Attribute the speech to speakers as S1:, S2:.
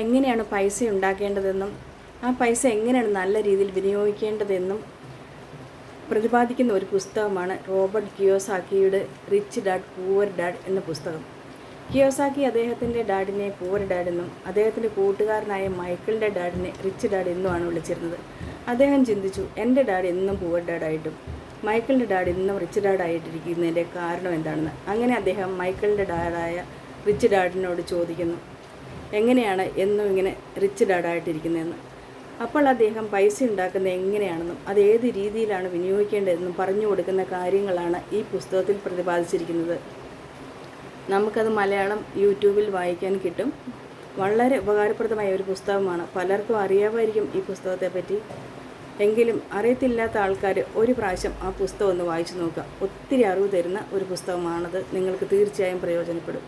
S1: എങ്ങനെയാണ് പൈസ ഉണ്ടാക്കേണ്ടതെന്നും ആ പൈസ എങ്ങനെയാണ് നല്ല രീതിയിൽ വിനിയോഗിക്കേണ്ടതെന്നും പ്രതിപാദിക്കുന്ന ഒരു പുസ്തകമാണ് റോബർട്ട് കിയോസാക്കിയുടെ റിച്ച് ഡാഡ് പൂവർ ഡാഡ് എന്ന പുസ്തകം. കിയോസാക്കി അദ്ദേഹത്തിൻ്റെ ഡാഡിനെ പൂവർ ഡാഡ് എന്നും അദ്ദേഹത്തിൻ്റെ കൂട്ടുകാരനായ മൈക്കിളിൻ്റെ ഡാഡിനെ റിച്ച് ഡാഡ് എന്നുമാണ് വിളിച്ചിരുന്നത്. അദ്ദേഹം ചിന്തിച്ചു, എൻ്റെ ഡാഡ് എന്നും പൂവർ ഡാഡായിട്ടും മൈക്കിളിൻ്റെ ഡാഡ് എന്നും റിച്ച് ഡാഡായിട്ടിരിക്കുന്നതിൻ്റെ കാരണം എന്താണെന്ന്. അങ്ങനെ അദ്ദേഹം മൈക്കിളിൻ്റെ ഡാഡായ റിച്ച് ഡാഡിനോട് ചോദിക്കുന്നു, എങ്ങനെയാണ് എന്നും ഇങ്ങനെ റിച്ച് ഡാഡായിട്ടിരിക്കുന്നതെന്ന്. അപ്പോൾ അദ്ദേഹം പൈസ ഉണ്ടാക്കുന്നത് എങ്ങനെയാണെന്നും അത് ഏത് രീതിയിലാണ് വിനിയോഗിക്കേണ്ടതെന്നും പറഞ്ഞു കൊടുക്കുന്ന കാര്യങ്ങളാണ് ഈ പുസ്തകത്തിൽ പ്രതിപാദിച്ചിരിക്കുന്നത്. നമുക്കത് മലയാളം യൂട്യൂബിൽ വായിക്കാൻ കിട്ടും. വളരെ ഉപകാരപ്രദമായ ഒരു പുസ്തകമാണ്. പലർക്കും അറിയാമായിരിക്കും ഈ പുസ്തകത്തെപ്പറ്റി. എങ്കിലും അറിയത്തില്ലാത്ത ആൾക്കാർ ഒരു പ്രാവശ്യം ആ പുസ്തകം ഒന്ന് വായിച്ചു നോക്കുക. ഒത്തിരി അറിവ് തരുന്ന ഒരു പുസ്തകമാണത്. നിങ്ങൾക്ക് തീർച്ചയായും പ്രയോജനപ്പെടും.